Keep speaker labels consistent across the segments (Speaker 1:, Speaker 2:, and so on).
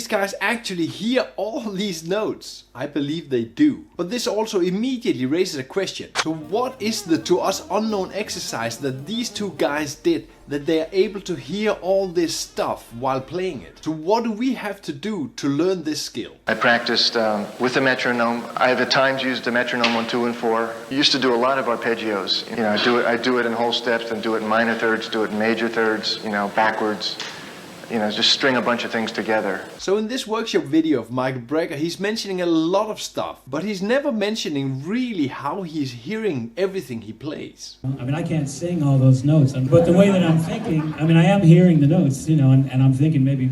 Speaker 1: these guys actually hear all these notes? I believe they do. But this also immediately raises a question. So what is the to us unknown exercise that these two guys did that they are able to hear all this stuff while playing it? So what do we have to do to learn this skill?
Speaker 2: I practiced with a metronome. I have at times used a metronome on 2 and 4. I used to do a lot of arpeggios. You know, I do it in whole steps, and do it in minor thirds, do it in major thirds, you know, backwards. You know, just string a bunch of things together.
Speaker 1: So in this workshop video of Michael Brecker, he's mentioning a lot of stuff, but he's never mentioning really how he's hearing everything he plays.
Speaker 3: I mean, I can't sing all those notes, but the way that I'm thinking, I mean, I am hearing the notes, you know, and I'm thinking maybe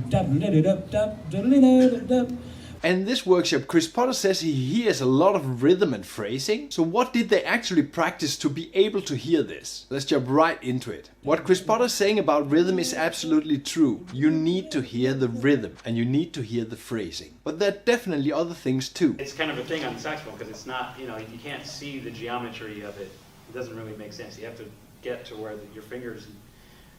Speaker 1: And in this workshop, Chris Potter says he hears a lot of rhythm and phrasing. So what did they actually practice to be able to hear this? Let's jump right into it. What Chris Potter is saying about rhythm is absolutely true. You need to hear the rhythm and you need to hear the phrasing. But there are definitely other things too.
Speaker 4: It's kind of a thing on the saxophone because it's not, you know, you can't see the geometry of it. It doesn't really make sense. You have to get to where your fingers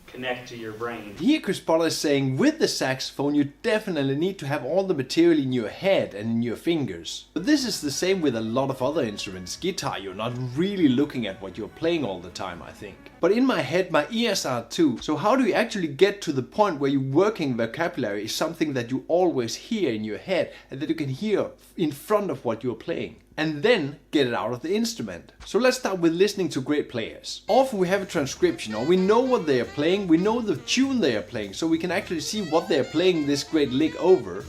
Speaker 4: connect to your brain.
Speaker 1: Here Chris Potter is saying with the saxophone you definitely need to have all the material in your head and in your fingers. But this is the same with a lot of other instruments. Guitar, you're not really looking at what you're playing all the time, I think. But in my head my ears are too. So how do you actually get to the point where your working vocabulary is something that you always hear in your head and that you can hear in front of what you're playing? And then get it out of the instrument. So let's start with listening to great players. Often we have a transcription, or we know what they are playing, we know the tune they are playing, so we can actually see what they are playing this great lick over.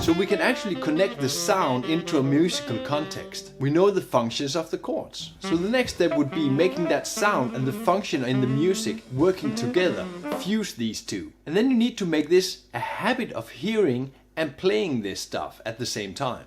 Speaker 1: So we can actually connect the sound into a musical context. We know the functions of the chords. So the next step would be making that sound and the function in the music working together. Fuse these two. And then you need to make this a habit of hearing and playing this stuff at the same time.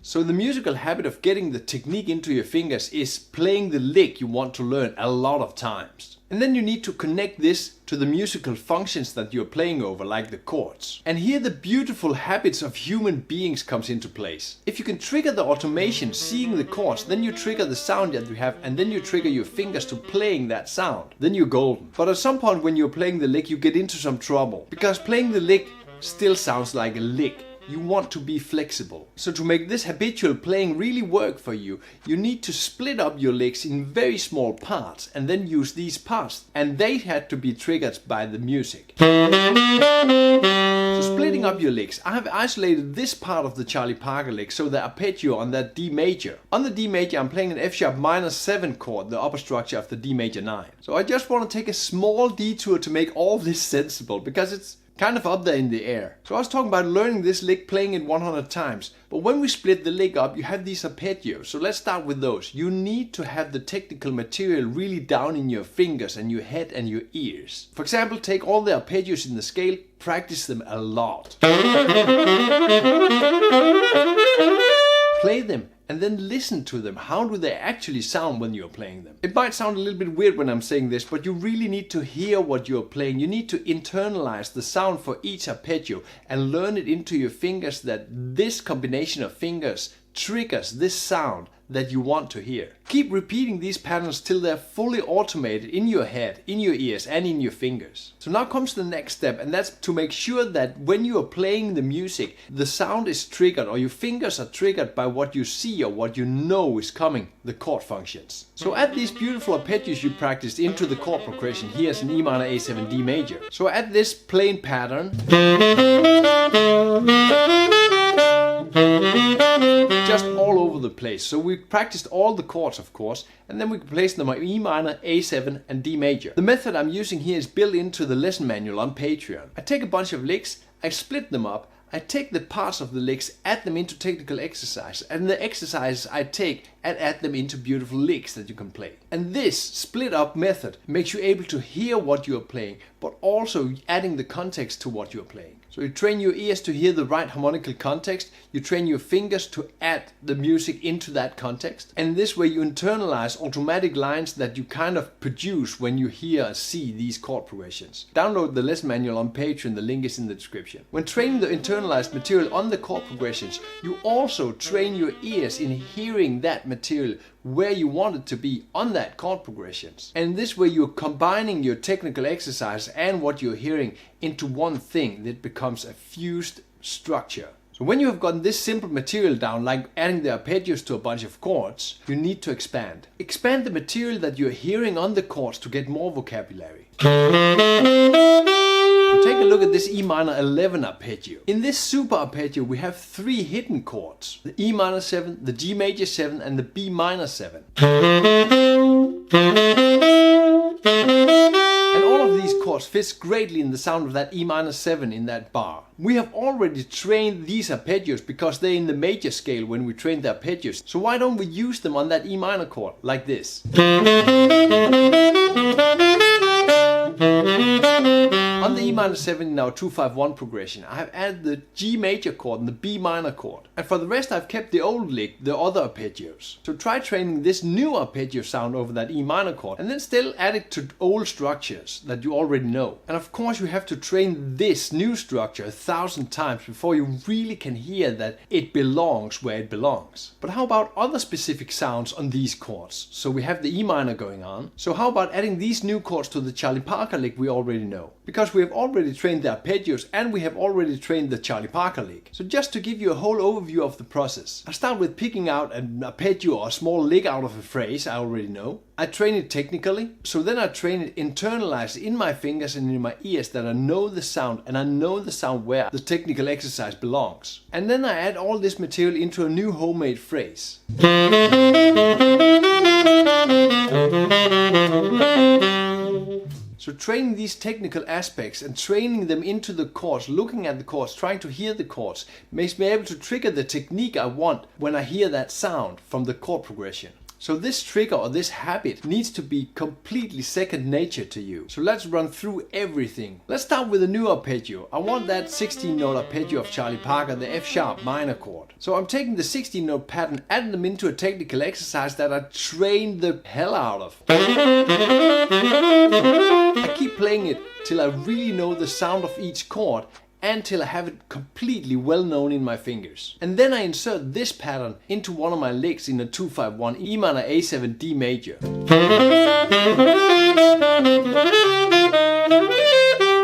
Speaker 1: So the musical habit of getting the technique into your fingers is playing the lick you want to learn a lot of times. And then you need to connect this to the musical functions that you're playing over, like the chords. And here the beautiful habits of human beings comes into place. If you can trigger the automation, seeing the chords, then you trigger the sound that you have, and then you trigger your fingers to playing that sound, then you're golden. But at some point when you're playing the lick, you get into some trouble. Because playing the lick still sounds like a lick. You want to be flexible. So to make this habitual playing really work for you, you need to split up your licks in very small parts and then use these parts. And they had to be triggered by the music. So splitting up your licks, I have isolated this part of the Charlie Parker lick, so the arpeggio on that D major. On the D major I'm playing an F sharp minor 7 chord, the upper structure of the D major 9. So I just want to take a small detour to make all this sensible, because it's kind of up there in the air. So I was talking about learning this lick, playing it 100 times. But when we split the lick up, you have these arpeggios. So let's start with those. You need to have the technical material really down in your fingers and your head and your ears. For example, take all the arpeggios in the scale, practice them a lot. Play them and then listen to them. How do they actually sound when you're playing them? It might sound a little bit weird when I'm saying this, but you really need to hear what you're playing. You need to internalize the sound for each arpeggio and learn it into your fingers, that this combination of fingers triggers this sound that you want to hear. Keep repeating these patterns till they're fully automated in your head, in your ears and in your fingers. So now comes the next step, and that's to make sure that when you are playing the music, the sound is triggered, or your fingers are triggered by what you see or what you know is coming, the chord functions. So add these beautiful arpeggios you practiced into the chord progression. Here's an E minor, A7, D major. So add this plain pattern. Just all over the place. So we practiced all the chords, of course, and then we placed them on E minor, A7 and D major. The method I'm using here is built into the lesson manual on Patreon. I take a bunch of licks, I split them up, I take the parts of the licks, add them into technical exercise, and the exercises I take and add them into beautiful licks that you can play. And this split up method makes you able to hear what you are playing, but also adding the context to what you are playing. So you train your ears to hear the right harmonical context, you train your fingers to add the music into that context, and this way you internalize automatic lines that you kind of produce when you hear and see these chord progressions. Download the lesson manual on Patreon, the link is in the description. When training the internal internalized material on the chord progressions, you also train your ears in hearing that material where you want it to be on that chord progressions. And this way you're combining your technical exercise and what you're hearing into one thing that becomes a fused structure. So when you have gotten this simple material down, like adding the arpeggios to a bunch of chords, you need to expand. Expand the material that you're hearing on the chords to get more vocabulary. So take a look at this E minor 11 arpeggio. In this super arpeggio we have 3 hidden chords. The E minor 7, the G major 7 and the B minor 7. And all of these chords fits greatly in the sound of that E minor 7 in that bar. We have already trained these arpeggios because they're in the major scale when we train the arpeggios. So why don't we use them on that E minor chord, like this? On the E minor 7 in our 2-5-1 progression, I have added the G major chord and the B minor chord. And for the rest I've kept the old lick, the other arpeggios. So try training this new arpeggio sound over that E minor chord and then still add it to old structures that you already know. And of course you have to train this new structure 1,000 times before you really can hear that it belongs where it belongs. But how about other specific sounds on these chords? So we have the E minor going on. So how about adding these new chords to the Charlie Parker lick we already know? Because we have already trained the arpeggios and we have already trained the Charlie Parker lick. So just to give you a whole overview of the process, I start with picking out an arpeggio or a small lick out of a phrase I already know. I train it technically, so then I train it internalized in my fingers and in my ears that I know the sound and I know the sound where the technical exercise belongs. And then I add all this material into a new homemade phrase. So training these technical aspects and training them into the chords, looking at the chords, trying to hear the chords, makes me able to trigger the technique I want when I hear that sound from the chord progression. So this trigger or this habit needs to be completely second nature to you. So let's run through everything. Let's start with a new arpeggio. I want that 16-note arpeggio of Charlie Parker, the F sharp minor chord. So I'm taking the 16-note pattern, adding them into a technical exercise that I trained the hell out of. I keep playing it till I really know the sound of each chord and till I have it completely well known in my fingers. And then I insert this pattern into one of my licks in a 2-5-1 E minor A7 D major.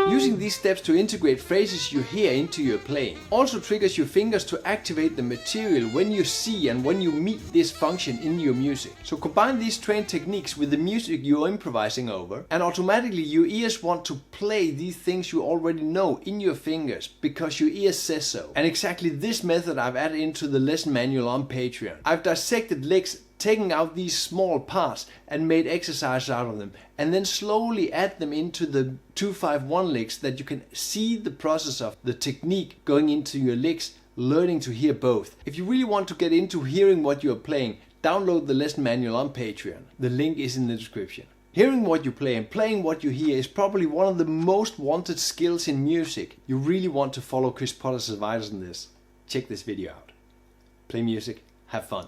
Speaker 1: Using these steps to integrate phrases you hear into your playing also triggers your fingers to activate the material when you see and when you meet this function in your music. So combine these trained techniques with the music you're improvising over and automatically your ears want to play these things you already know in your fingers because your ears says so. And exactly this method I've added into the lesson manual on Patreon. I've dissected licks, taking out these small parts and made exercises out of them and then slowly add them into the 2-5-1 licks that you can see the process of the technique going into your licks, learning to hear both. If you really want to get into hearing what you're playing, download the lesson manual on Patreon. The link is in the description. Hearing what you play and playing what you hear is probably one of the most wanted skills in music. You really want to follow Chris Potter's advice on this. Check this video out. Play music, have fun.